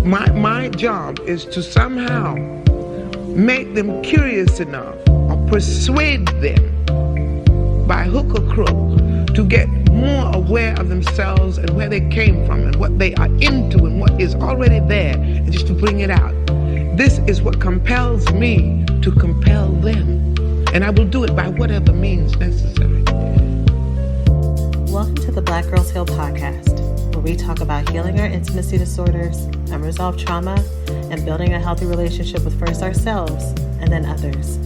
My job is to somehow make them curious enough or persuade them by hook or crook to get more aware of themselves and where they came from and what they are into and what is already there, and just to bring it out. This is what compels me to compel them, and I will do it by whatever means necessary. Welcome to the Black Girls Heal podcast, where we talk about healing our intimacy disorders, unresolved trauma, and building a healthy relationship with first ourselves and then others.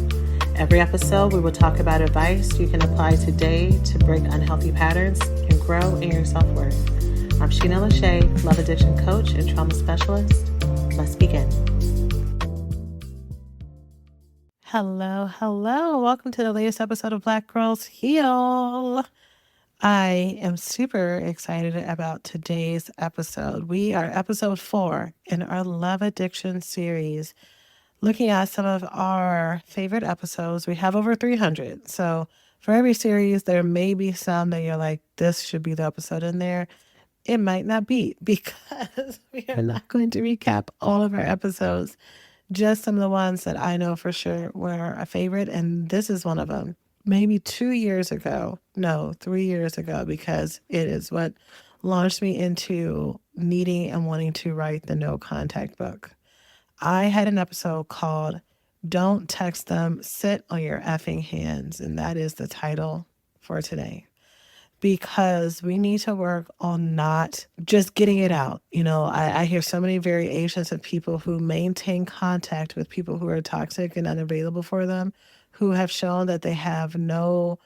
Every episode, we will talk about advice you can apply today to break unhealthy patterns and grow in your self-worth. I'm Sheena Lachey, Love Addiction Coach and Trauma Specialist. Let's begin. Hello. Welcome to the latest episode of Black Girls Heal. I am super excited about today's episode. We are episode 4 in our Love Addiction series, looking at some of our favorite episodes. We have over 300. So for every series, there may be some that you're like, this should be the episode in there. It might not be, because we are not going to recap all of our episodes, just some of the ones that I know for sure were a favorite. And this is one of them. Maybe 3 years ago, because it is what launched me into needing and wanting to write the No Contact book. I had an episode called Don't Text Them, Sit on Your Effing Hands. And that is the title for today, because we need to work on not just getting it out. You know, I hear so many variations of people who maintain contact with people who are toxic and unavailable for them, who have shown that they have no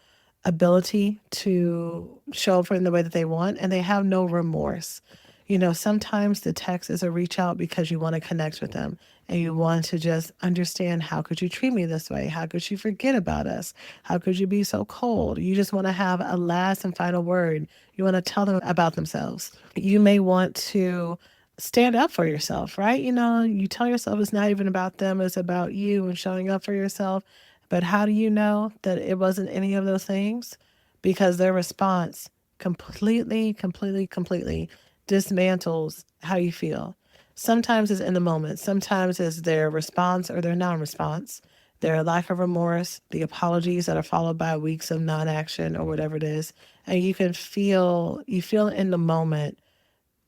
ability to show up in the way that they want, and they have no remorse. You know, sometimes the text is a reach out because you want to connect with them and you want to just understand, how could you treat me this way? How could you forget about us? How could you be so cold? You just want to have a last and final word. You want to tell them about themselves. You may want to stand up for yourself, right? You know, you tell yourself it's not even about them, it's about you and showing up for yourself. But how do you know that it wasn't any of those things? Because their response completely dismantles how you feel. Sometimes it's in the moment. Sometimes it's their response or their non-response, their lack of remorse, the apologies that are followed by weeks of non-action or whatever it is. And you feel in the moment,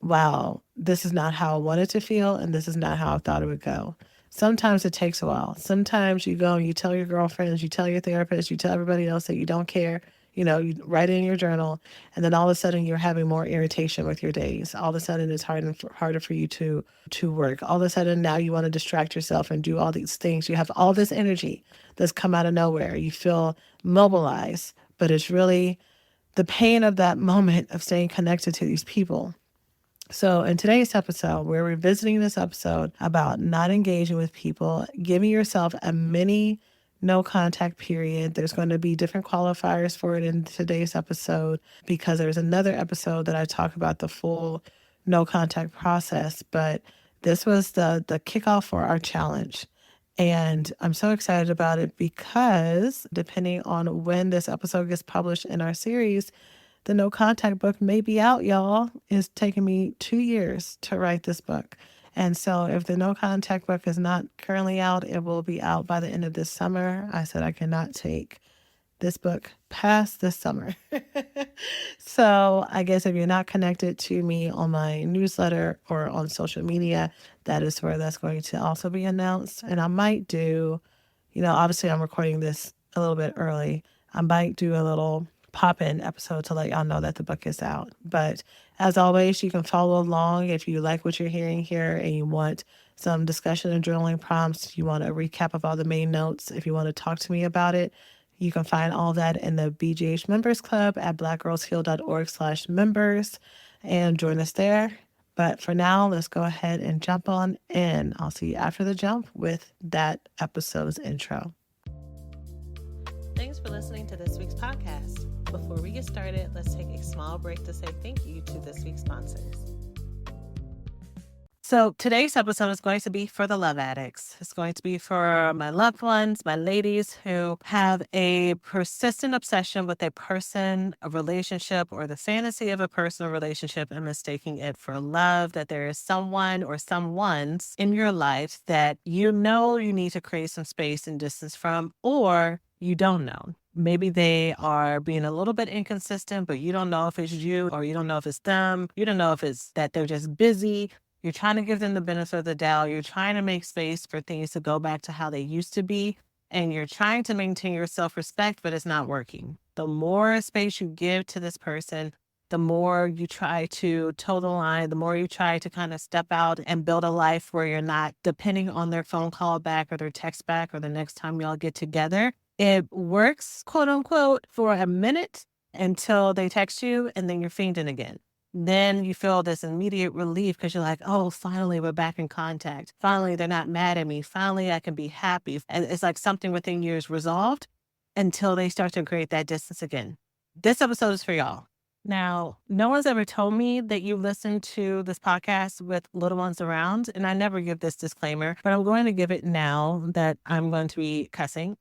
wow, this is not how I wanted to feel, and this is not how I thought it would go. Sometimes it takes a while. Sometimes you go and you tell your girlfriends, you tell your therapist, you tell everybody else that you don't care. You know, you write it in your journal, and then all of a sudden you're having more irritation with your days. All of a sudden it's harder for you to work. All of a sudden now you want to distract yourself and do all these things. You have all this energy that's come out of nowhere. You feel mobilized, but it's really the pain of that moment of staying connected to these people. So in today's episode, we're revisiting this episode about not engaging with people, giving yourself a mini no contact period. There's going to be different qualifiers for it in today's episode, because there's another episode that I talk about the full no contact process. But this was the kickoff for our challenge. And I'm so excited about it because depending on when this episode gets published in our series, the No Contact book may be out, y'all. It's taken me 2 years to write this book. And so if the No Contact book is not currently out, it will be out by the end of this summer. I said I cannot take this book past this summer. So I guess if you're not connected to me on my newsletter or on social media, that is where that's going to also be announced. And I might do, obviously I'm recording this a little bit early. I might do a little pop-in episode to let y'all know that the book is out. But as always, you can follow along if you like what you're hearing here and you want some discussion and journaling prompts, you want a recap of all the main notes, if you want to talk to me about it, you can find all that in the BGH Members Club at blackgirlsheal.org/members and join us there. But for now, let's go ahead and jump on in. I'll see you after the jump with that episode's intro. Thanks for listening to this week's podcast. Before we get started, let's take a small break to say thank you to this week's sponsors. So today's episode is going to be for the love addicts. It's going to be for my loved ones, my ladies who have a persistent obsession with a person, a relationship, or the fantasy of a personal relationship and mistaking it for love, that there is someone or someones in your life that you know you need to create some space and distance from, or you don't know. Maybe they are being a little bit inconsistent, but you don't know if it's you or you don't know if it's them. You don't know if it's that they're just busy. You're trying to give them the benefit of the doubt. You're trying to make space for things to go back to how they used to be. And you're trying to maintain your self-respect, but it's not working. The more space you give to this person, the more you try to toe the line, the more you try to kind of step out and build a life where you're not depending on their phone call back or their text back or the next time y'all get together. It works, quote unquote, for a minute until they text you and then you're fiending again. Then you feel this immediate relief because you're like, oh, finally, we're back in contact. Finally, they're not mad at me. Finally, I can be happy. And it's like something within you is resolved until they start to create that distance again. This episode is for y'all. Now, no one's ever told me that you listen to this podcast with little ones around, and I never give this disclaimer, but I'm going to give it now that I'm going to be cussing.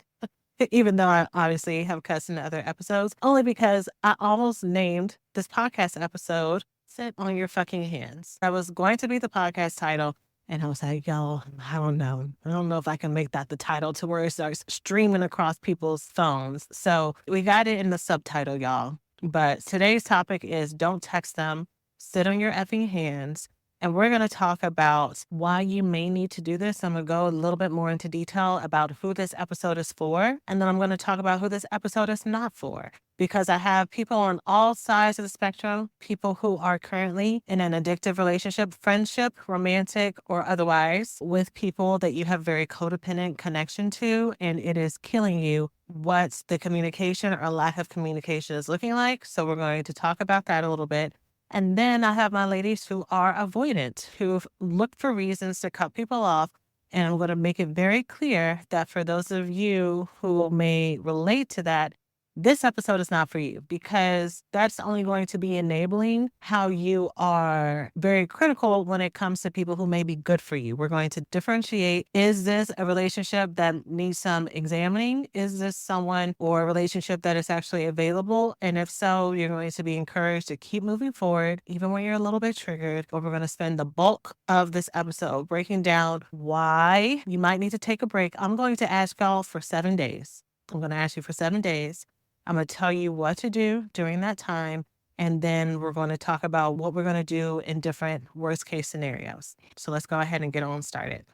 Even though I obviously have cussed in other episodes, only because I almost named this podcast episode Sit on Your Fucking Hands. That was going to be the podcast title. And I was like, yo, I don't know. I don't know if I can make that the title to where it starts streaming across people's phones. So we got it in the subtitle, y'all. But today's topic is don't text them, sit on your effing hands. And we're going to talk about why you may need to do this. I'm going to go a little bit more into detail about who this episode is for. And then I'm going to talk about who this episode is not for. Because I have people on all sides of the spectrum, people who are currently in an addictive relationship, friendship, romantic, or otherwise, with people that you have very codependent connection to, and it is killing you what the communication or lack of communication is looking like. So we're going to talk about that a little bit. And then I have my ladies who are avoidant, who've looked for reasons to cut people off. And I'm going to make it very clear that for those of you who may relate to that, this episode is not for you because that's only going to be enabling how you are very critical when it comes to people who may be good for you. We're going to differentiate. Is this a relationship that needs some examining? Is this someone or a relationship that is actually available? And if so, you're going to be encouraged to keep moving forward, even when you're a little bit triggered. But we're going to spend the bulk of this episode breaking down why you might need to take a break. I'm going to ask y'all for 7 days. I'm going to ask you for 7 days. I'm going to tell you what to do during that time. And then we're going to talk about what we're going to do in different worst case scenarios. So let's go ahead and get on started.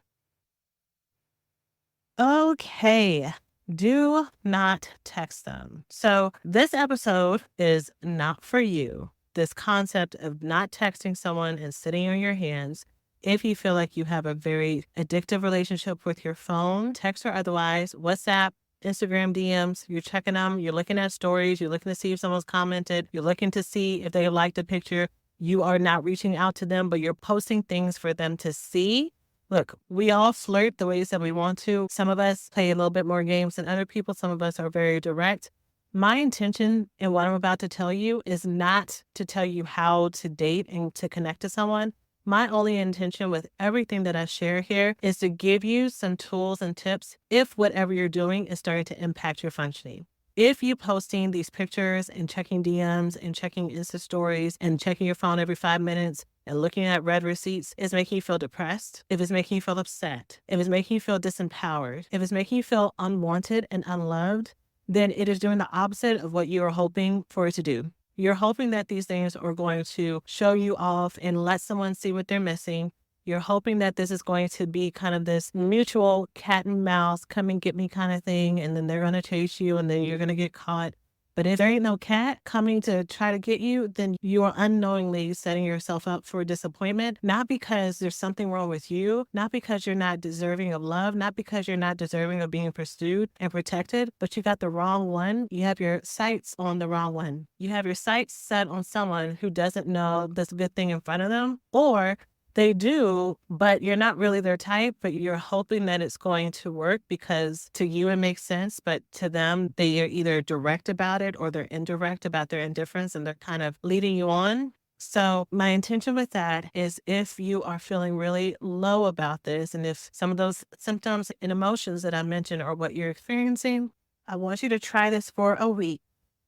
Okay. Do not text them. So this episode is not for you. This concept of not texting someone and sitting on your hands. If you feel like you have a very addictive relationship with your phone, text or otherwise, WhatsApp, Instagram DMs, you're checking them, you're looking at stories, you're looking to see if someone's commented, you're looking to see if they liked a picture. You are not reaching out to them, but you're posting things for them to see. Look, we all flirt the ways that we want to. Some of us play a little bit more games than other people. Some of us are very direct. My intention in what I'm about to tell you is not to tell you how to date and to connect to someone. My only intention with everything that I share here is to give you some tools and tips if whatever you're doing is starting to impact your functioning. If you posting these pictures and checking DMs and checking Insta stories and checking your phone every 5 minutes and looking at read receipts is making you feel depressed, if it's making you feel upset, if it's making you feel disempowered, if it's making you feel unwanted and unloved, then it is doing the opposite of what you are hoping for it to do. You're hoping that these things are going to show you off and let someone see what they're missing. You're hoping that this is going to be kind of this mutual cat and mouse, come and get me kind of thing. And then they're going to chase you and then you're going to get caught. But if there ain't no cat coming to try to get you, then you are unknowingly setting yourself up for disappointment, not because there's something wrong with you, not because you're not deserving of love, not because you're not deserving of being pursued and protected, but you got the wrong one. You have your sights on the wrong one. You have your sights set on someone who doesn't know this good thing in front of them, or they do, but you're not really their type, but you're hoping that it's going to work because to you it makes sense, but to them, they are either direct about it or they're indirect about their indifference and they're kind of leading you on. So my intention with that is if you are feeling really low about this, and if some of those symptoms and emotions that I mentioned are what you're experiencing, I want you to try this for a week,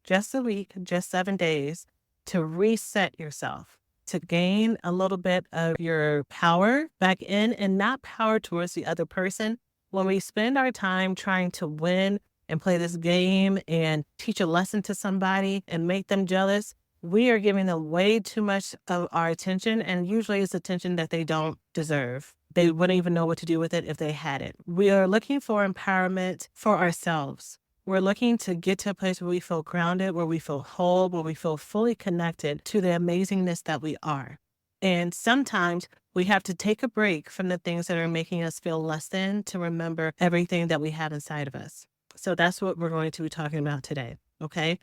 just 7 days, to reset yourself, to gain a little bit of your power back in, and not power towards the other person. When we spend our time trying to win and play this game and teach a lesson to somebody and make them jealous, we are giving them way too much of our attention, and usually it's attention that they don't deserve. They wouldn't even know what to do with it if they had it. We are looking for empowerment for ourselves. We're looking to get to a place where we feel grounded, where we feel whole, where we feel fully connected to the amazingness that we are. And sometimes we have to take a break from the things that are making us feel less than to remember everything that we have inside of us. So that's what we're going to be talking about today. Okay.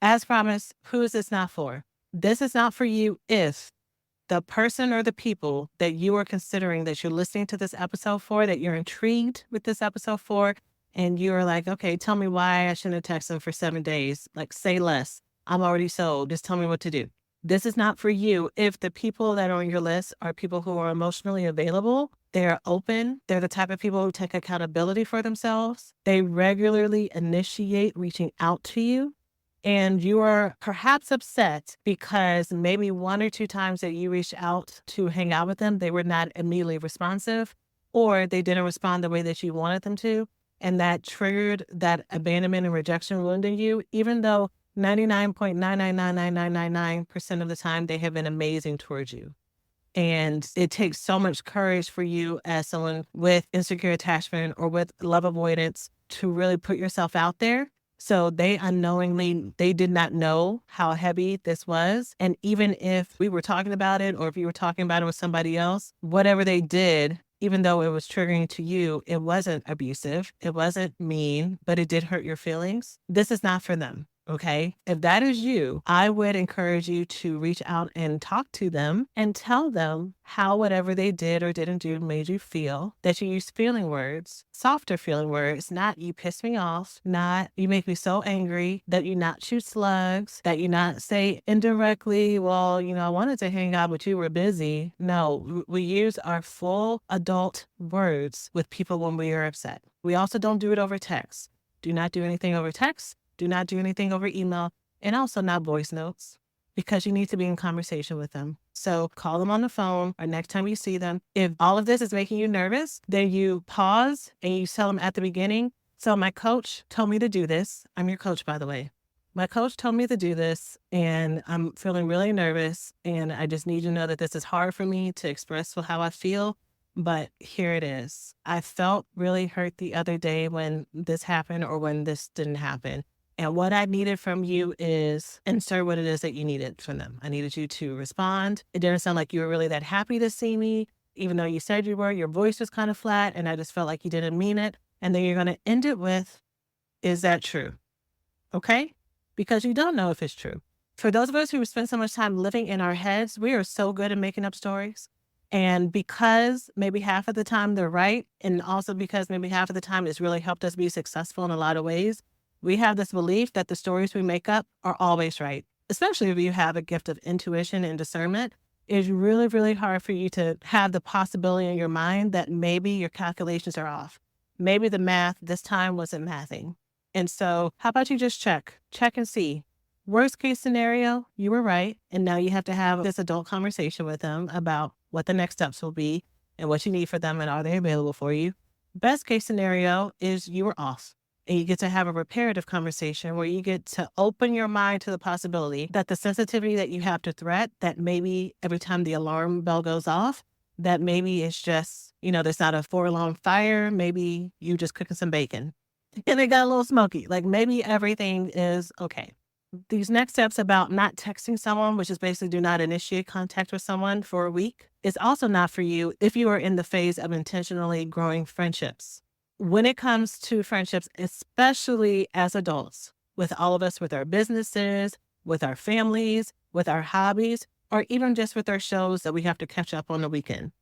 As promised, who is this not for? This is not for you if the person or the people that you are considering that you're listening to this episode for, that you're intrigued with this episode for, and you're like, okay, tell me why I shouldn't have texted them for 7 days. Like, say less. I'm already sold. Just tell me what to do. This is not for you if the people that are on your list are people who are emotionally available. They're open. They're the type of people who take accountability for themselves. They regularly initiate reaching out to you. And you are perhaps upset because maybe 1 or 2 times that you reached out to hang out with them, they were not immediately responsive, or they didn't respond the way that you wanted them to. And that triggered that abandonment and rejection wound in you, even though 99.9999999% of the time they have been amazing towards you. And it takes so much courage for you as someone with insecure attachment or with love avoidance to really put yourself out there. So they unknowingly, they did not know how heavy this was. And even if we were talking about it, or if you were talking about it with somebody else, whatever they did, even though it was triggering to you, it wasn't abusive, it wasn't mean, but it did hurt your feelings. This is not for them. Okay. If that is you, I would encourage you to reach out and talk to them and tell them how whatever they did or didn't do made you feel, that you use feeling words, softer feeling words, not you piss me off, not you make me so angry, that you not shoot slugs, that you not say indirectly, well, I wanted to hang out, but you were busy. No, we use our full adult words with people when we are upset. We also don't do it over text. Do not do anything over text. Do not do anything over email, and also not voice notes, because you need to be in conversation with them. So call them on the phone or next time you see them. If all of this is making you nervous, then you pause and you tell them at the beginning, so my coach told me to do this. I'm your coach, by the way. My coach told me to do this, and I'm feeling really nervous, and I just need you to know that this is hard for me to express how I feel. But here it is. I felt really hurt the other day when this happened or when this didn't happen. And what I needed from you is insert what it is that you needed from them. I needed you to respond. It didn't sound like you were really that happy to see me, even though you said you were. Your voice was kind of flat, and I just felt like you didn't mean it. And then you're going to end it with, is that true? Okay? Because you don't know if it's true. For those of us who spend so much time living in our heads, we are so good at making up stories. And because maybe half of the time they're right, and also because maybe half of the time it's really helped us be successful in a lot of ways, we have this belief that the stories we make up are always right, especially if you have a gift of intuition and discernment. It's really, really hard for you to have the possibility in your mind that maybe your calculations are off. Maybe the math this time wasn't mathing. And so how about you just check and see. Worst case scenario, you were right. And now you have to have this adult conversation with them about what the next steps will be and what you need for them and are they available for you. Best case scenario is you were off. And you get to have a reparative conversation where you get to open your mind to the possibility that the sensitivity that you have to threat, that maybe every time the alarm bell goes off, that maybe it's just, there's not a 4-alarm fire. Maybe you just cooking some bacon and it got a little smoky. Like maybe everything is okay. These next steps about not texting someone, which is basically do not initiate contact with someone for a week, is also not for you if you are in the phase of intentionally growing friendships. When it comes to friendships, especially as adults, with all of us, with our businesses, with our families, with our hobbies, or even just with our shows that we have to catch up on the weekend,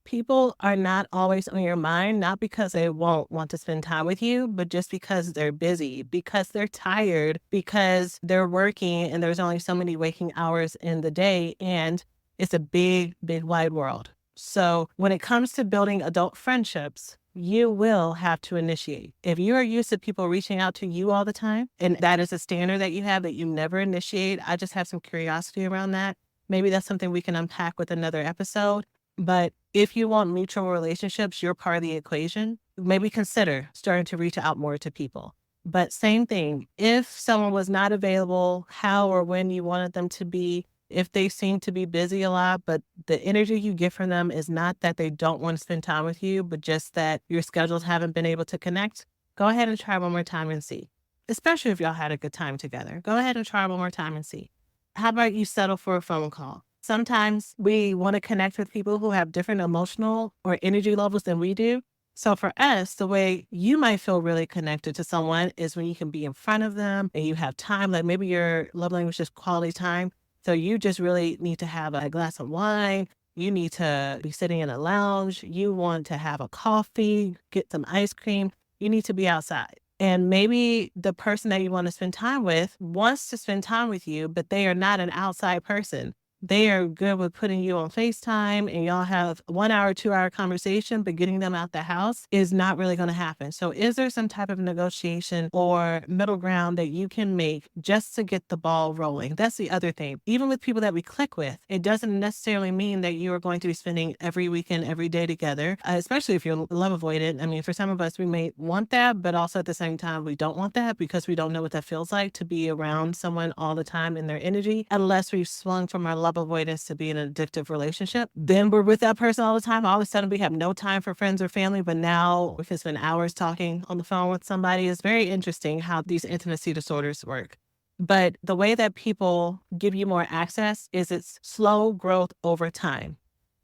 People are not always on your mind, not because they won't want to spend time with you, but just because they're busy, because they're tired, because they're working and there's only so many waking hours in the day. And it's a big, big, wide world. So when it comes to building adult friendships, you will have to initiate. If you are used to people reaching out to you all the time, and that is a standard that you have that you never initiate, I just have some curiosity around that. Maybe that's something we can unpack with another episode. But if you want mutual relationships, you're part of the equation, maybe consider starting to reach out more to people. But same thing, if someone was not available, how or when you wanted them to be, if they seem to be busy a lot, but the energy you get from them is not that they don't want to spend time with you, but just that your schedules haven't been able to connect, go ahead and try one more time and see. Especially if y'all had a good time together. Go ahead and try one more time and see. How about you settle for a phone call? Sometimes we want to connect with people who have different emotional or energy levels than we do. So for us, the way you might feel really connected to someone is when you can be in front of them and you have time, like maybe your love language is quality time. So you just really need to have a glass of wine. You need to be sitting in a lounge. You want to have a coffee, get some ice cream. You need to be outside. And maybe the person that you want to spend time with wants to spend time with you, but they are not an outside person. They are good with putting you on FaceTime and y'all have 1 hour, 2 hour conversation, but getting them out the house is not really going to happen. So is there some type of negotiation or middle ground that you can make just to get the ball rolling? That's the other thing. Even with people that we click with, it doesn't necessarily mean that you are going to be spending every weekend, every day together, especially if you're love avoidant. I mean, for some of us, we may want that, but also at the same time, we don't want that because we don't know what that feels like to be around someone all the time in their energy, unless we've swung from our love avoidance to be in an addictive relationship. Then we're with that person all the time. All of a sudden we have no time for friends or family, but now we can spend hours talking on the phone with somebody. It's very interesting how these intimacy disorders work. But the way that people give you more access is it's slow growth over time.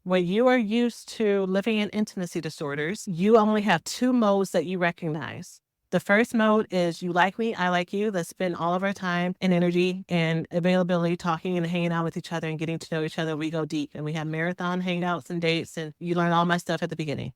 When you are used to living in intimacy disorders, you only have 2 modes that you recognize. The first mode is you like me, I like you. Let's spend all of our time and energy and availability talking and hanging out with each other and getting to know each other. We go deep and we have marathon hangouts and dates and you learn all my stuff at the beginning.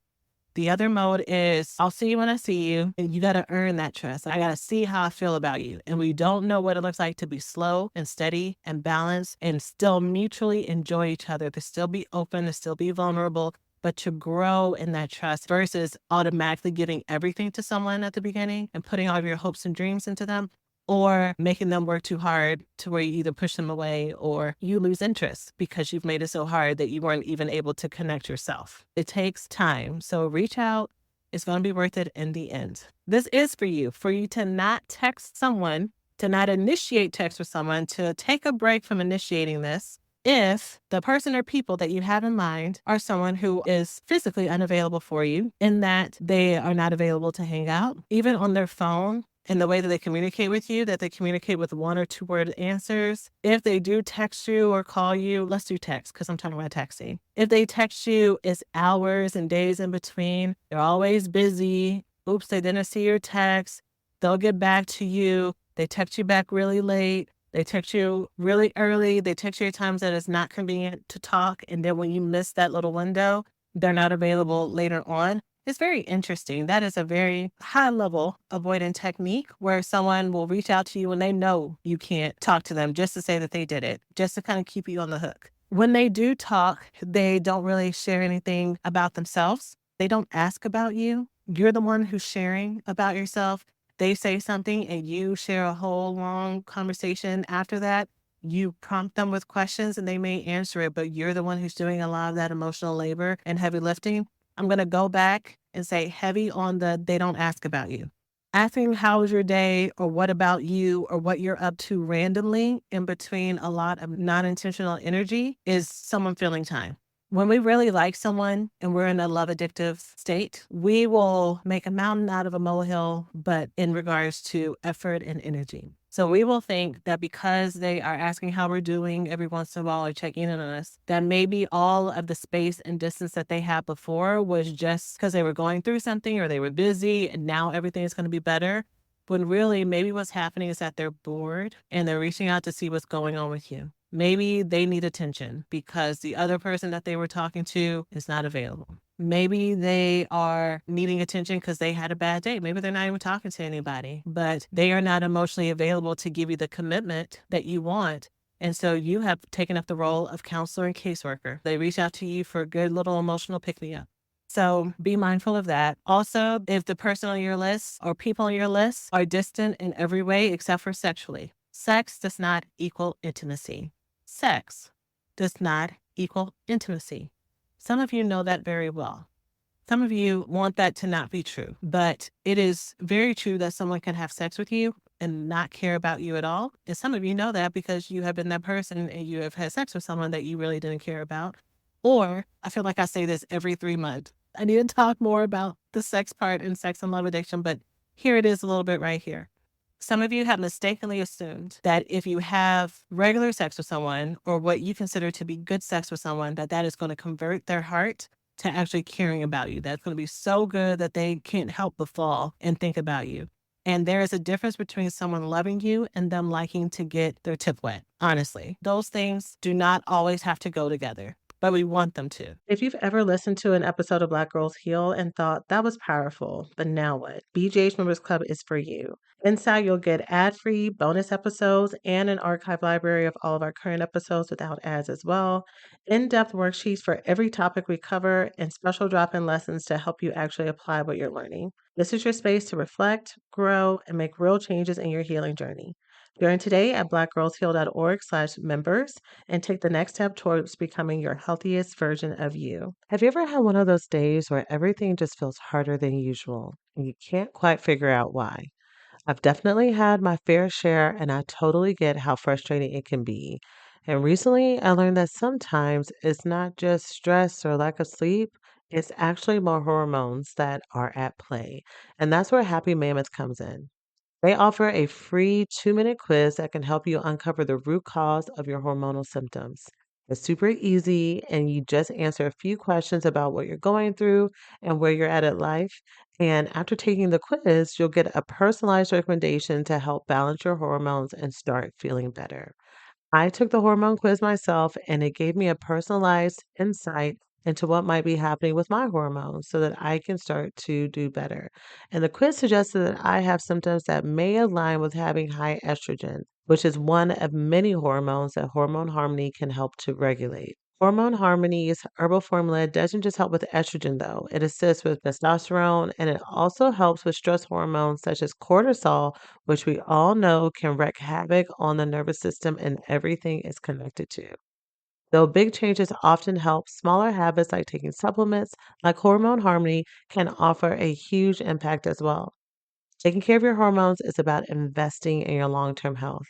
The other mode is I'll see you when I see you, and you got to earn that trust. I got to see how I feel about you. And we don't know what it looks like to be slow and steady and balanced and still mutually enjoy each other, to still be open, to still be vulnerable, but to grow in that trust versus automatically giving everything to someone at the beginning and putting all of your hopes and dreams into them, or making them work too hard to where you either push them away or you lose interest because you've made it so hard that you weren't even able to connect yourself. It takes time. So reach out. It's going to be worth it in the end. This is for you to not text someone, to not initiate text with someone, to take a break from initiating this if the person or people that you have in mind are someone who is physically unavailable for you, in that they are not available to hang out, even on their phone. In the way that they communicate with you, that they communicate with 1 or 2 word answers. If they do text you or call you, let's do text because I'm talking about texting. If they text you, it's hours and days in between. They're always busy. Oops, they didn't see your text. They'll get back to you. They text you back really late. They text you really early. They text you at times that it's not convenient to talk. And then when you miss that little window, they're not available later on. It's very interesting. That is a very high level avoidant technique where someone will reach out to you when they know you can't talk to them, just to say that they did it, just to kind of keep you on the hook. When they do talk, they don't really share anything about themselves. They don't ask about you. You're the one who's sharing about yourself. They say something and you share a whole long conversation after that. You prompt them with questions and they may answer it, but you're the one who's doing a lot of that emotional labor and heavy lifting. I'm going to go back and say heavy on the they don't ask about you. Asking how was your day or what about you or what you're up to randomly in between a lot of non-intentional energy is someone filling time. When we really like someone and we're in a love addictive state, we will make a mountain out of a molehill, but in regards to effort and energy. So we will think that because they are asking how we're doing every once in a while or checking in on us, that maybe all of the space and distance that they had before was just because they were going through something or they were busy and now everything is going to be better. When really maybe what's happening is that they're bored and they're reaching out to see what's going on with you. Maybe they need attention because the other person that they were talking to is not available. Maybe they are needing attention because they had a bad day. Maybe they're not even talking to anybody, but they are not emotionally available to give you the commitment that you want. And so you have taken up the role of counselor and caseworker. They reach out to you for a good little emotional pick-me-up. So be mindful of that. Also, if the person on your list or people on your list are distant in every way except for sexually, sex does not equal intimacy. Sex does not equal intimacy. Some of you know that very well. Some of you want that to not be true, but it is very true that someone can have sex with you and not care about you at all. And some of you know that because you have been that person and you have had sex with someone that you really didn't care about. Or I feel like I say this every 3 months. I need to talk more about the sex part in sex and love addiction, but here it is a little bit right here. Some of you have mistakenly assumed that if you have regular sex with someone or what you consider to be good sex with someone, that that is going to convert their heart to actually caring about you. That's going to be so good that they can't help but fall and think about you. And there is a difference between someone loving you and them liking to get their tip wet. Honestly, those things do not always have to go together, but we want them to. If you've ever listened to an episode of Black Girls Heal and thought that was powerful, but now what? BGH Members Club is for you. Inside, you'll get ad-free bonus episodes and an archive library of all of our current episodes without ads as well, in-depth worksheets for every topic we cover, and special drop-in lessons to help you actually apply what you're learning. This is your space to reflect, grow, and make real changes in your healing journey. Join today at blackgirlsheal.org/members and take the next step towards becoming your healthiest version of you. Have you ever had one of those days where everything just feels harder than usual and you can't quite figure out why? I've definitely had my fair share, and I totally get how frustrating it can be. And recently, I learned that sometimes it's not just stress or lack of sleep, it's actually more hormones that are at play. And that's where Happy Mammoth comes in. They offer a free 2-minute quiz that can help you uncover the root cause of your hormonal symptoms. It's super easy, and you just answer a few questions about what you're going through and where you're at in life. And after taking the quiz, you'll get a personalized recommendation to help balance your hormones and start feeling better. I took the hormone quiz myself, and it gave me a personalized insight into what might be happening with my hormones so that I can start to do better. And the quiz suggested that I have symptoms that may align with having high estrogen, which is one of many hormones that Hormone Harmony can help to regulate. Hormone Harmony's herbal formula doesn't just help with estrogen, though. It assists with testosterone, and it also helps with stress hormones such as cortisol, which we all know can wreak havoc on the nervous system and everything it's connected to. Though big changes often help, smaller habits like taking supplements like Hormone Harmony can offer a huge impact as well. Taking care of your hormones is about investing in your long term health.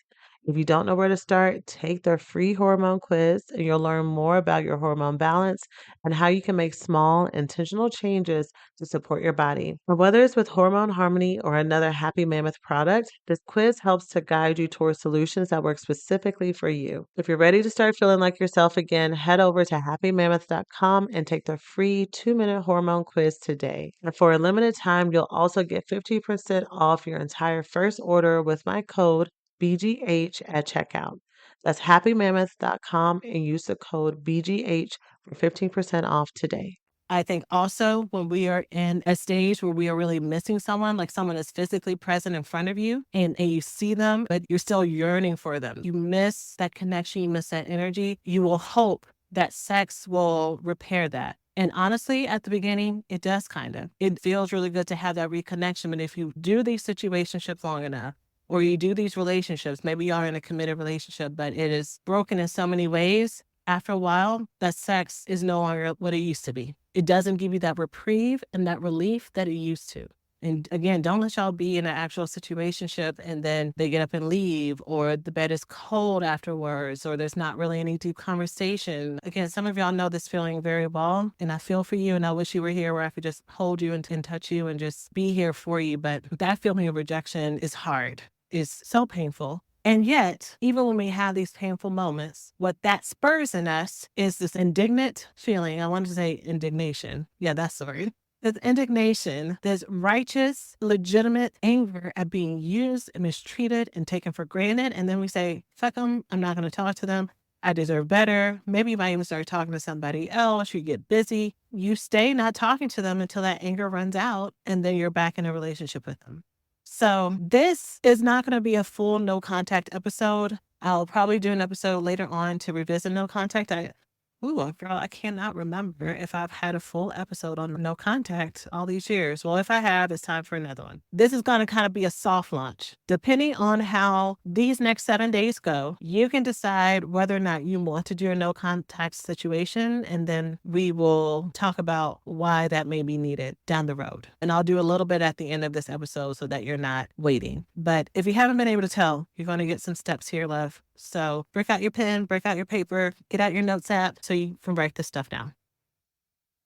If you don't know where to start, take their free hormone quiz and you'll learn more about your hormone balance and how you can make small, intentional changes to support your body. But whether it's with Hormone Harmony or another Happy Mammoth product, this quiz helps to guide you towards solutions that work specifically for you. If you're ready to start feeling like yourself again, head over to happymammoth.com and take the free 2-minute hormone quiz today. And for a limited time, you'll also get 50% off your entire first order with my code BGH at checkout. That's happymammoth.com and use the code BGH for 15% off today. I think also when we are in a stage where we are really missing someone, like someone is physically present in front of you and you see them, but you're still yearning for them. You miss that connection, you miss that energy. You will hope that sex will repair that. And honestly, at the beginning, it does kind of. It feels really good to have that reconnection. But if you do these situationships long enough, or you do these relationships, maybe you are in a committed relationship, but it is broken in so many ways, after a while, that sex is no longer what it used to be. It doesn't give you that reprieve and that relief that it used to. And again, don't let y'all be in an actual situationship and then they get up and leave, or the bed is cold afterwards, or there's not really any deep conversation. Again, some of y'all know this feeling very well, and I feel for you, and I wish you were here where I could just hold you and touch you and just be here for you. But that feeling of rejection is hard. Is so painful. And yet, even when we have these painful moments, what that spurs in us is this indignant feeling. I wanted to say indignation. Yeah, that's the word. This indignation, this righteous, legitimate anger at being used and mistreated and taken for granted. And then we say, fuck them. I'm not going to talk to them. I deserve better. Maybe you might even start talking to somebody else. You get busy. You stay not talking to them until that anger runs out, and then you're back in a relationship with them. So this is not going to be a full no contact episode. I'll probably do an episode later on to revisit no contact. Girl, I cannot remember if I've had a full episode on no contact all these years. Well, if I have, it's time for another one. This is going to kind of be a soft launch. Depending on how these next 7 days go, you can decide whether or not you want to do a no contact situation, and then we will talk about why that may be needed down the road. And I'll do a little bit at the end of this episode so that you're not waiting. But if you haven't been able to tell, you're going to get some steps here, love. So break out your pen, break out your paper, get out your notes app so you can write this stuff down.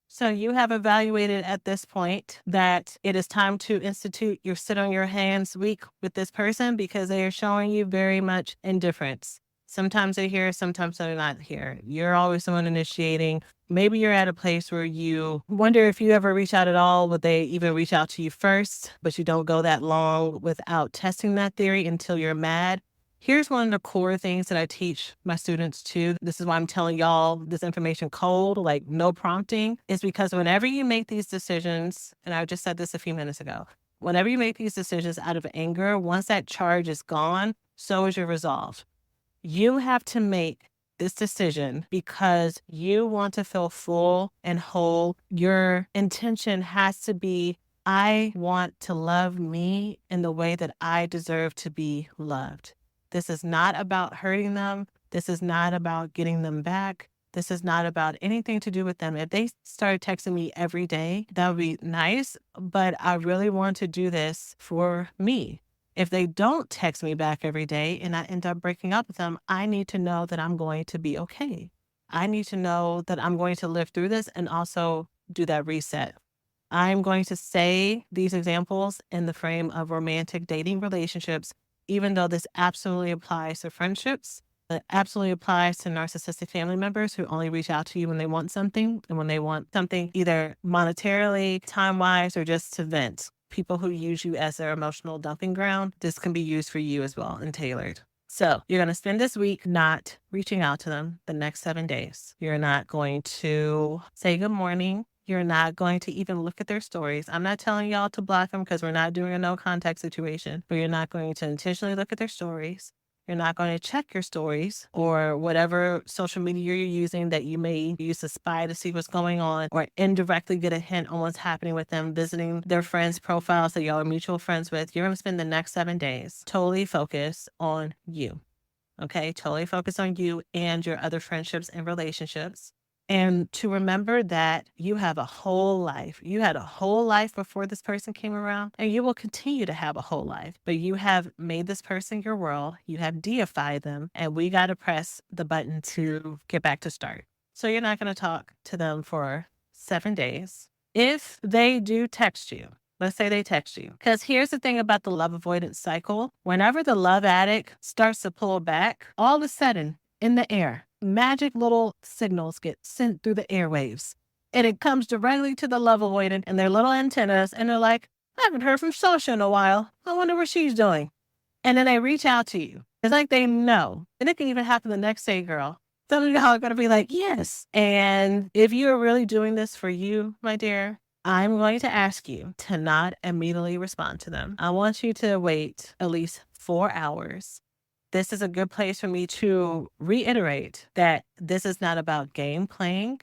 So you have evaluated at this point that it is time to institute your sit on your hands week with this person because they are showing you very much indifference. Sometimes they're here, sometimes they're not here. You're always the one initiating. Maybe you're at a place where you wonder if you ever reach out at all. Would they even reach out to you first? But you don't go that long without testing that theory until you're mad. Here's one of the core things that I teach my students too. This is why I'm telling y'all this information cold, like no prompting, is because whenever you make these decisions, and I just said this a few minutes ago, whenever you make these decisions out of anger, once that charge is gone, so is your resolve. You have to make this decision because you want to feel full and whole. Your intention has to be, I want to love me in the way that I deserve to be loved. This is not about hurting them. This is not about getting them back. This is not about anything to do with them. If they started texting me every day, that would be nice, but I really want to do this for me. If they don't text me back every day and I end up breaking up with them, I need to know that I'm going to be okay. I need to know that I'm going to live through this and also do that reset. I'm going to say these examples in the frame of romantic dating relationships, even though this absolutely applies to friendships. It absolutely applies to narcissistic family members who only reach out to you when they want something, and when they want something either monetarily, time-wise, or just to vent. People who use you as their emotional dumping ground, this can be used for you as well and tailored. So you're going to spend this week not reaching out to them the next 7 days. You're not going to say good morning. You're not going to even look at their stories. I'm not telling y'all to block them because we're not doing a no contact situation, but you're not going to intentionally look at their stories. You're not going to check your stories or whatever social media you're using that you may use to spy to see what's going on or indirectly get a hint on what's happening with them, visiting their friends' profiles that y'all are mutual friends with. You're going to spend the next 7 days totally focused on you. Okay? Totally focused on you and your other friendships and relationships. And to remember that you have a whole life. You had a whole life before this person came around, and you will continue to have a whole life. But you have made this person your world. You have deified them, and we got to press the button to get back to start. So you're not going to talk to them for 7 days. If they do text you, let's say they text you. Because here's the thing about the love avoidance cycle. Whenever the love addict starts to pull back, all of a sudden, in the air, magic little signals get sent through the airwaves. And it comes directly to the love avoidant and their little antennas. And they're like, I haven't heard from Sasha in a while. I wonder what she's doing. And then they reach out to you. It's like they know. And it can even happen the next day, girl. Some of y'all are going to be like, yes. And if you are really doing this for you, my dear, I'm going to ask you to not immediately respond to them. I want you to wait at least 4 hours. This is a good place for me to reiterate that this is not about game playing.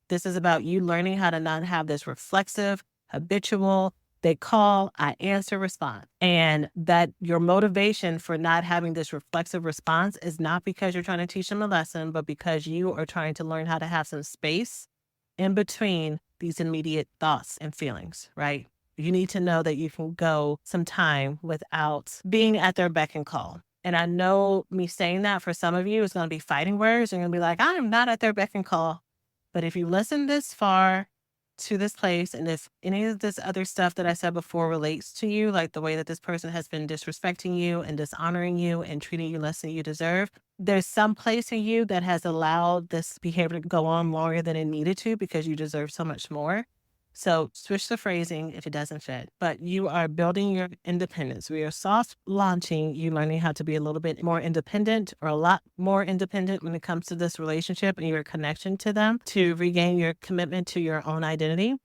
This is about you learning how to not have this reflexive, habitual, they call, I answer response. And that your motivation for not having this reflexive response is not because you're trying to teach them a lesson, but because you are trying to learn how to have some space in between these immediate thoughts and feelings, right? You need to know that you can go some time without being at their beck and call. And I know me saying that for some of you is going to be fighting words. You're going to be like, I am not at their beck and call. But if you listen this far to this place, and if any of this other stuff that I said before relates to you, like the way that this person has been disrespecting you and dishonoring you and treating you less than you deserve, there's some place in you that has allowed this behavior to go on longer than it needed to because you deserve so much more. So switch the phrasing if it doesn't fit. But you are building your independence. We are soft launching you learning how to be a little bit more independent or a lot more independent when it comes to this relationship and your connection to them to regain your commitment to your own identity.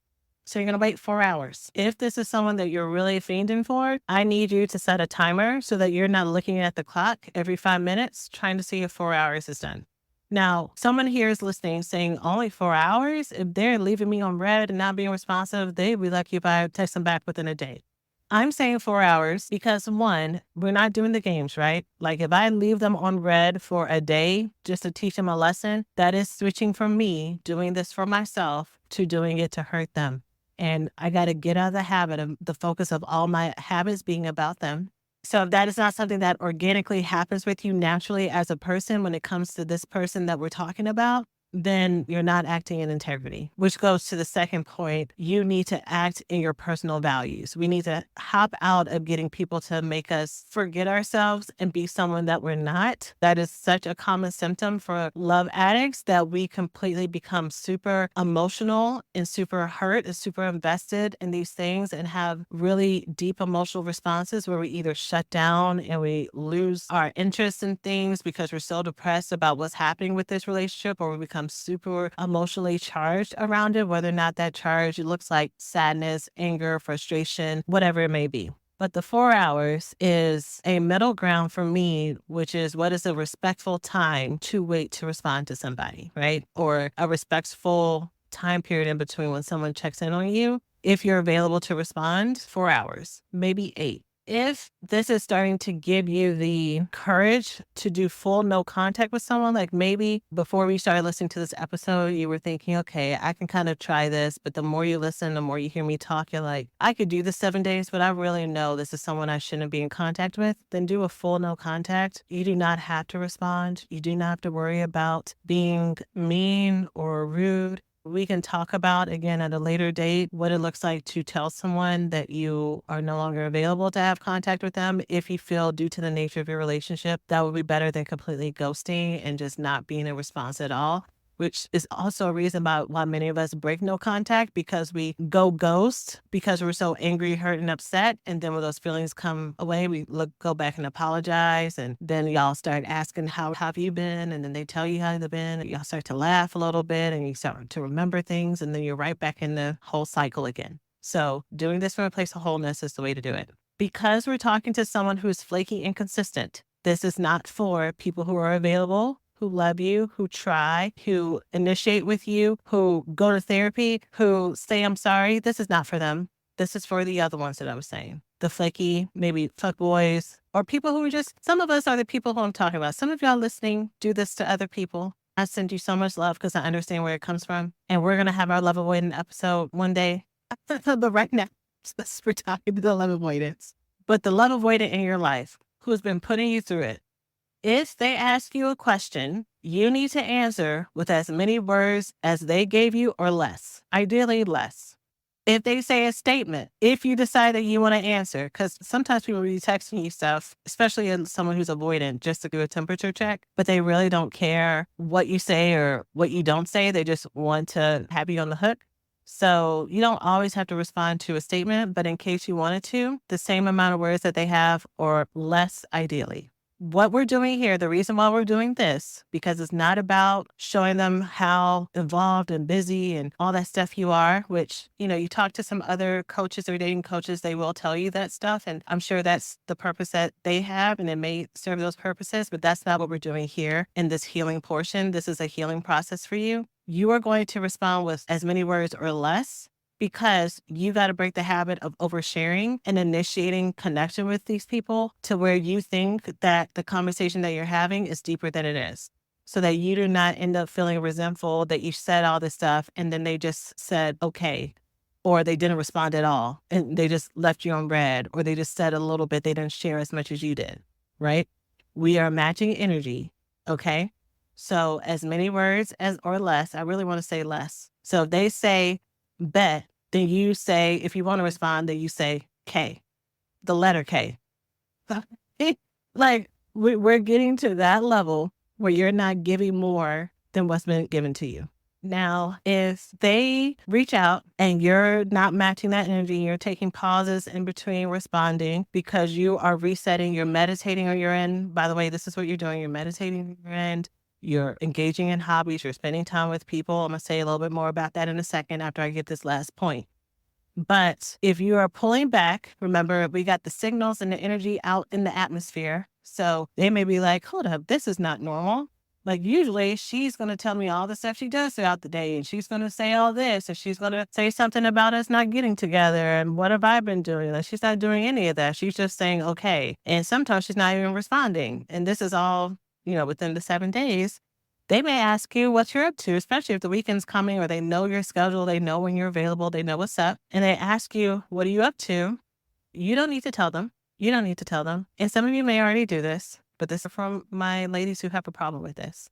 So you're going to wait 4 hours. If this is someone that you're really fiending for, I need you to set a timer so that you're not looking at the clock every 5 minutes trying to see if 4 hours is done. Now, someone here is listening saying only 4 hours. If they're leaving me on red and not being responsive, they'd be lucky if I text them back within a day. I'm saying 4 hours because one, we're not doing the games, right? Like if I leave them on red for a day just to teach them a lesson, that is switching from me doing this for myself to doing it to hurt them. And I got to get out of the habit of the focus of all my habits being about them. So if that is not something that organically happens with you naturally as a person when it comes to this person that we're talking about, then you're not acting in integrity, which goes to the second point. You need to act in your personal values. We need to hop out of getting people to make us forget ourselves and be someone that we're not. That is such a common symptom for love addicts that we completely become super emotional and super hurt and super invested in these things and have really deep emotional responses where we either shut down and we lose our interest in things because we're so depressed about what's happening with this relationship, or we become super emotionally charged around it, whether or not that charge looks like sadness, anger, frustration, whatever it may be. But the 4 hours is a middle ground for me, which is what is a respectful time to wait to respond to somebody, right? Or a respectful time period in between when someone checks in on you. If you're available to respond, 4 hours, maybe 8. If this is starting to give you the courage to do full no contact with someone, like maybe before we started listening to this episode, you were thinking, okay, I can kind of try this. But the more you listen, the more you hear me talk, you're like, I could do this 7 days, but I really know this is someone I shouldn't be in contact with. Then do a full no contact. You do not have to respond. You do not have to worry about being mean or rude. We can talk about, again, at a later date, what it looks like to tell someone that you are no longer available to have contact with them if you feel, due to the nature of your relationship, that would be better than completely ghosting and just not being a response at all, which is also a reason why many of us break no contact, because we go ghost because we're so angry, hurt, and upset. And then when those feelings come away, we go back and apologize. And then y'all start asking, how have you been? And then they tell you how they've been. And y'all start to laugh a little bit and you start to remember things. And then you're right back in the whole cycle again. So doing this from a place of wholeness is the way to do it. Because we're talking to someone who's flaky and consistent, this is not for people who are available, who love you, who try, who initiate with you, who go to therapy, who say, I'm sorry. This is not for them. This is for the other ones that I was saying. The flaky, maybe fuckboys, or people who are just, some of us are the people who I'm talking about. Some of y'all listening do this to other people. I send you so much love because I understand where it comes from. And we're going to have our love avoidance episode one day. But right now, we're talking to the love avoidance. But the love avoidant in your life who's been putting you through it, if they ask you a question, you need to answer with as many words as they gave you or less, ideally less. If they say a statement, if you decide that you want to answer, because sometimes people will be texting you stuff, especially in someone who's avoidant, just to do a temperature check, but they really don't care what you say or what you don't say. They just want to have you on the hook. So you don't always have to respond to a statement, but in case you wanted to, the same amount of words that they have or less ideally. What we're doing here, the reason why we're doing this, because it's not about showing them how involved and busy and all that stuff you are, which, you talk to some other coaches or dating coaches, they will tell you that stuff. And I'm sure that's the purpose that they have, and it may serve those purposes, but that's not what we're doing here in this healing portion. This is a healing process for you. You are going to respond with as many words or less, because you got to break the habit of oversharing and initiating connection with these people to where you think that the conversation that you're having is deeper than it is, so that you do not end up feeling resentful that you said all this stuff and then they just said, okay, or they didn't respond at all and they just left you on red, or they just said a little bit, they didn't share as much as you did, right? We are matching energy, okay? So as many words as or less, I really want to say less. So if they say bet, then you say, if you want to respond, then you say K, the letter K. Like we're getting to that level where you're not giving more than what's been given to you. Now, if they reach out and you're not matching that energy, you're taking pauses in between responding because you are resetting, you're meditating on your end. By the way, this is what you're doing. You're meditating on your end. You're engaging in hobbies. You're spending time with people. I'm going to say a little bit more about that in a second after I get this last point. But if you are pulling back, remember, we got the signals and the energy out in the atmosphere. So they may be like, hold up, this is not normal. Like usually she's going to tell me all the stuff she does throughout the day, and she's going to say all this, and she's going to say something about us not getting together. And what have I been doing? Like she's not doing any of that. She's just saying, okay. And sometimes she's not even responding. And this is all, within the 7 days. They may ask you what you're up to, especially if the weekend's coming or they know your schedule, they know when you're available, they know what's up. And they ask you, what are you up to? You don't need to tell them. You don't need to tell them. And some of you may already do this, but this is from my ladies who have a problem with this.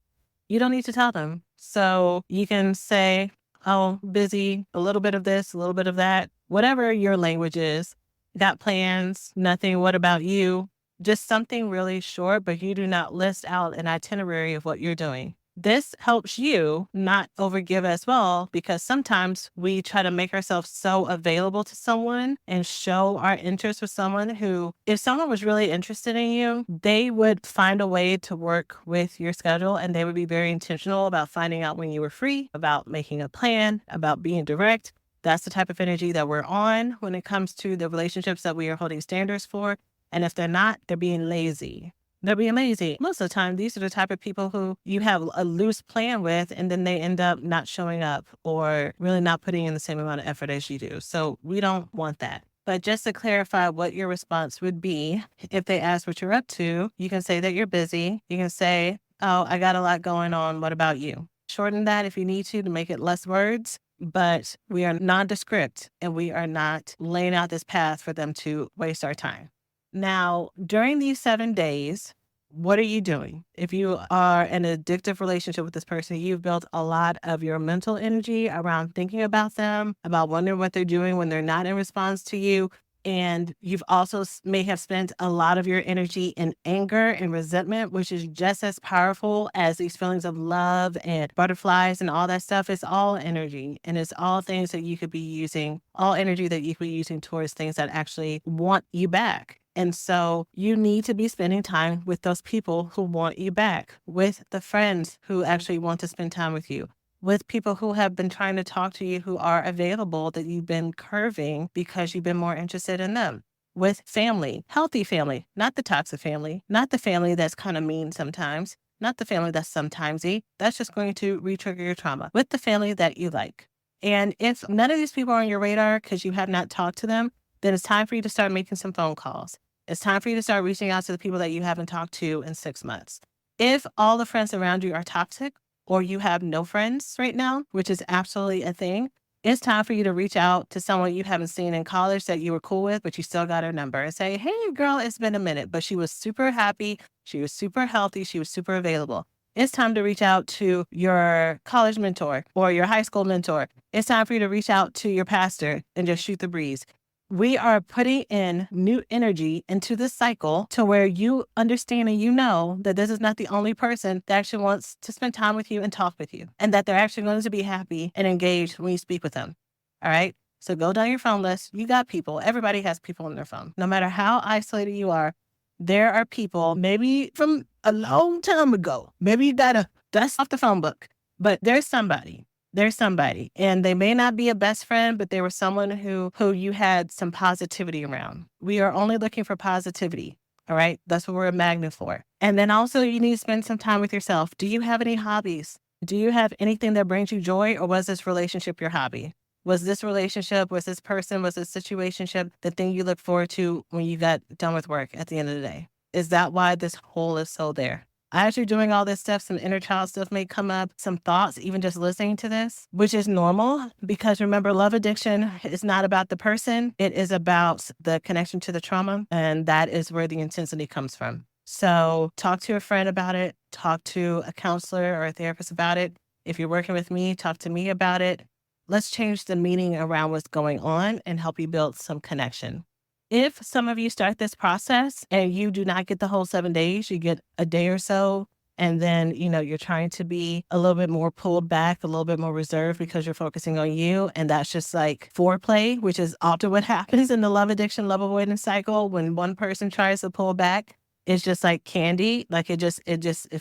You don't need to tell them. So you can say, oh, busy, a little bit of this, a little bit of that, whatever your language is. Got plans, nothing, what about you? Just something really short, but you do not list out an itinerary of what you're doing. This helps you not overgive as well, because sometimes we try to make ourselves so available to someone and show our interest with someone who, if someone was really interested in you, they would find a way to work with your schedule, and they would be very intentional about finding out when you were free, about making a plan, about being direct. That's the type of energy that we're on when it comes to the relationships that we are holding standards for. And if they're not, they're being lazy. They're being lazy. Most of the time, these are the type of people who you have a loose plan with, and then they end up not showing up or really not putting in the same amount of effort as you do. So we don't want that. But just to clarify what your response would be, if they ask what you're up to, you can say that you're busy. You can say, oh, I got a lot going on. What about you? Shorten that if you need to make it less words. But we are nondescript, and we are not laying out this path for them to waste our time. Now, during these 7 days, what are you doing? If you are in an addictive relationship with this person, you've built a lot of your mental energy around thinking about them, about wondering what they're doing when they're not in response to you. And you've also may have spent a lot of your energy in anger and resentment, which is just as powerful as these feelings of love and butterflies and all that stuff. It's all energy, and it's all things that you could be using, all energy that you could be using towards things that actually want you back. And so you need to be spending time with those people who want you back, with the friends who actually want to spend time with you, with people who have been trying to talk to you, who are available, that you've been curving because you've been more interested in them, with family, healthy family, not the toxic family, not the family that's kind of mean sometimes, not the family that's sometimesy. That's just going to re-trigger your trauma, with the family that you like. And if none of these people are on your radar because you have not talked to them, then it's time for you to start making some phone calls. It's time for you to start reaching out to the people that you haven't talked to in 6 months. If all the friends around you are toxic, or you have no friends right now, which is absolutely a thing, it's time for you to reach out to someone you haven't seen in college that you were cool with, but you still got her number, and say, hey, girl, it's been a minute, but she was super happy. She was super healthy. She was super available. It's time to reach out to your college mentor or your high school mentor. It's time for you to reach out to your pastor and just shoot the breeze. We are putting in new energy into this cycle to where you understand and you know that this is not the only person that actually wants to spend time with you and talk with you, and that they're actually going to be happy and engaged when you speak with them. All right? So go down your phone list. You got people. Everybody has people on their phone. No matter how isolated you are, there are people, maybe from a long time ago. Maybe you got to dust off the phone book, but there's somebody. There's somebody, and they may not be a best friend, but they were someone who you had some positivity around. We are only looking for positivity. All right. That's what we're a magnet for. And then also you need to spend some time with yourself. Do you have any hobbies? Do you have anything that brings you joy, or was this relationship your hobby? Was this relationship, was this person, was this situationship the thing you look forward to when you got done with work at the end of the day? Is that why this hole is so there? As you're doing all this stuff, some inner child stuff may come up, some thoughts, even just listening to this, which is normal, because remember, love addiction is not about the person. It is about the connection to the trauma, and that is where the intensity comes from. So talk to a friend about it. Talk to a counselor or a therapist about it. If you're working with me, talk to me about it. Let's change the meaning around what's going on and help you build some connection. If some of you start this process and you do not get the whole 7 days, you get a day or so, And then, you're trying to be a little bit more pulled back, a little bit more reserved because you're focusing on you. And that's just like foreplay, which is often what happens in the love addiction, love avoidance cycle. When one person tries to pull back, it's just like candy. Like it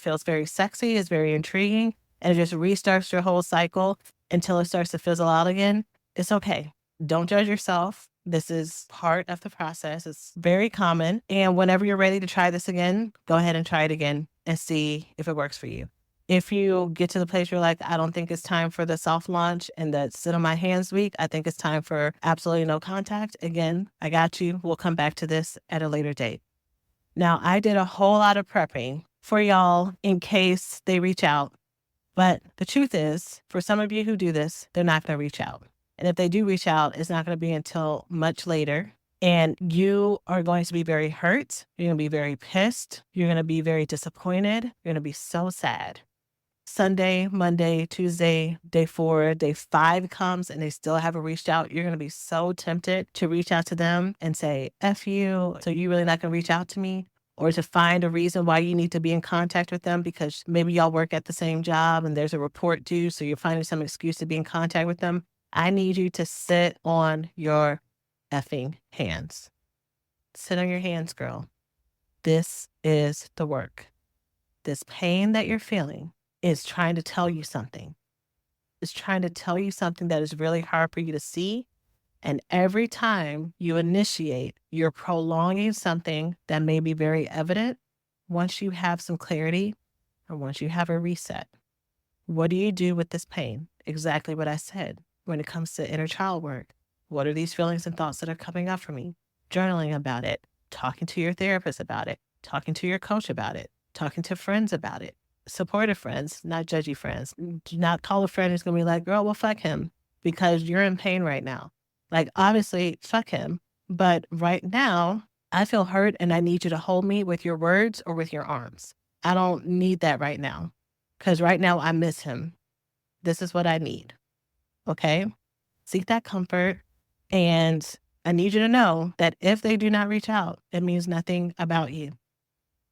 feels very sexy. It's very intriguing. And it just restarts your whole cycle until it starts to fizzle out again. It's okay. Don't judge yourself. This is part of the process. It's very common. And whenever you're ready to try this again, go ahead and try it again and see if it works for you. If you get to the place where you're like, I don't think it's time for the soft launch and the sit on my hands week, I think it's time for absolutely no contact. Again, I got you. We'll come back to this at a later date. Now, I did a whole lot of prepping for y'all in case they reach out. But the truth is, for some of you who do this, they're not going to reach out. And if they do reach out, it's not going to be until much later. And you are going to be very hurt. You're going to be very pissed. You're going to be very disappointed. You're going to be so sad. Sunday, Monday, Tuesday, day 4, day 5 comes and they still haven't reached out. You're going to be so tempted to reach out to them and say, F you. So you really not going to reach out to me? Or to find a reason why you need to be in contact with them because maybe y'all work at the same job and there's a report due. So you're finding some excuse to be in contact with them. I need you to sit on your effing hands. Sit on your hands, girl. This is the work. This pain that you're feeling is trying to tell you something. It's trying to tell you something that is really hard for you to see. And every time you initiate, you're prolonging something that may be very evident. Once you have some clarity or once you have a reset, what do you do with this pain? Exactly what I said. When it comes to inner child work, what are these feelings and thoughts that are coming up for me? Journaling about it, talking to your therapist about it, talking to your coach about it, talking to friends about it, supportive friends, not judgy friends. Do not call a friend who's going to be like, girl, well, fuck him because you're in pain right now. Like, obviously, fuck him. But right now, I feel hurt and I need you to hold me with your words or with your arms. I don't need that right now because right now I miss him. This is what I need. Okay? Seek that comfort. And I need you to know that if they do not reach out, it means nothing about you.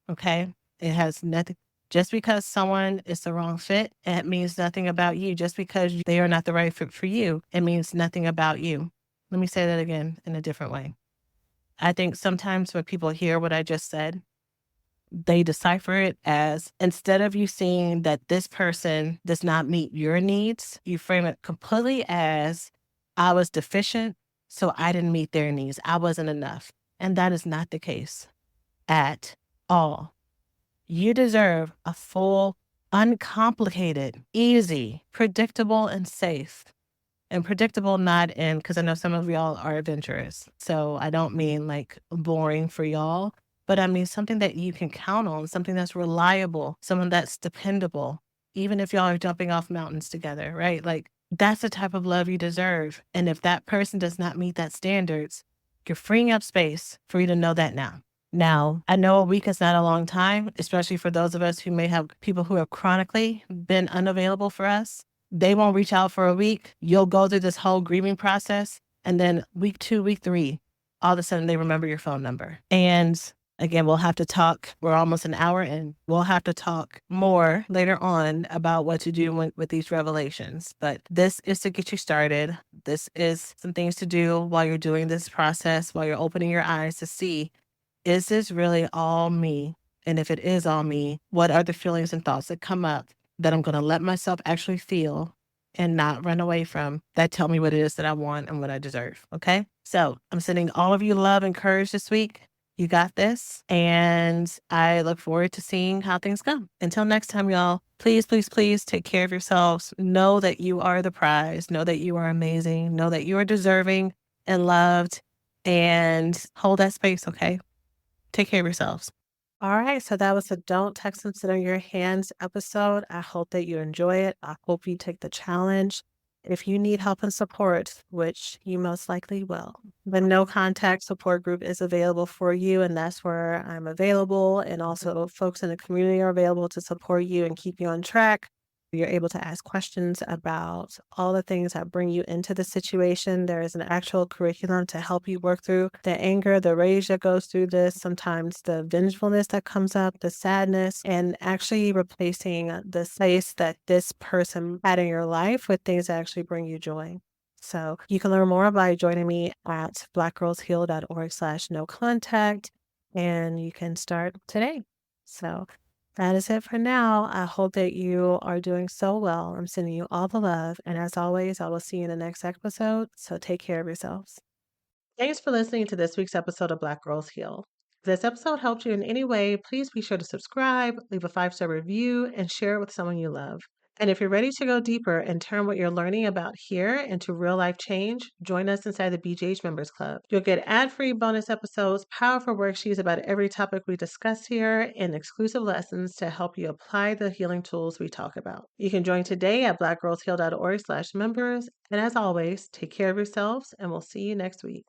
Okay? It has nothing. Just because someone is the wrong fit, it means nothing about you. Just because they are not the right fit for you, it means nothing about you. Let me say that again in a different way. I think sometimes when people hear what I just said, they decipher it as, instead of you seeing that this person does not meet your needs, you frame it completely as, I was deficient, so I didn't meet their needs. I wasn't enough. And that is not the case at all. You deserve a full, uncomplicated, easy, predictable, and safe. And predictable not in, because I know some of y'all are adventurous. So I don't mean like boring for y'all, but I mean something that you can count on, something that's reliable, someone that's dependable, even if y'all are jumping off mountains together, right? Like that's the type of love you deserve. And if that person does not meet that standards, you're freeing up space for you to know that now. Now, I know a week is not a long time, especially for those of us who may have people who have chronically been unavailable for us. They won't reach out for a week. You'll go through this whole grieving process. And then week 2, week 3, all of a sudden they remember your phone number. And again, we'll have to talk. We're almost an hour in. We'll have to talk more later on about what to do with these revelations. But this is to get you started. This is some things to do while you're doing this process, while you're opening your eyes to see, is this really all me? And if it is all me, what are the feelings and thoughts that come up that I'm going to let myself actually feel and not run away from, that tell me what it is that I want and what I deserve. Okay? So I'm sending all of you love and courage this week. You got this. And I look forward to seeing how things go. Until next time, y'all, please, please, please take care of yourselves. Know that you are the prize. Know that you are amazing. Know that you are deserving and loved, and hold that space. Okay? Take care of yourselves. All right, so that was the Don't Text and Sit on Your Hands episode. I hope that you enjoy it. I hope you take the challenge. If you need help and support, which you most likely will, the No Contact Support Group is available for you, and that's where I'm available. And also folks in the community are available to support you and keep you on track. You're able to ask questions about all the things that bring you into the situation. There is an actual curriculum to help you work through the anger, the rage that goes through this, sometimes the vengefulness that comes up, the sadness, and actually replacing the space that this person had in your life with things that actually bring you joy. So you can learn more by joining me at blackgirlsheal.org/no contact, and you can start today. So that is it for now. I hope that you are doing so well. I'm sending you all the love. And as always, I will see you in the next episode. So take care of yourselves. Thanks for listening to this week's episode of Black Girls Heal. If this episode helped you in any way, please be sure to subscribe, leave a 5-star review, and share it with someone you love. And if you're ready to go deeper and turn what you're learning about here into real life change, join us inside the BJH Members Club. You'll get ad-free bonus episodes, powerful worksheets about every topic we discuss here, and exclusive lessons to help you apply the healing tools we talk about. You can join today at blackgirlsheal.org/members. And as always, take care of yourselves, and we'll see you next week.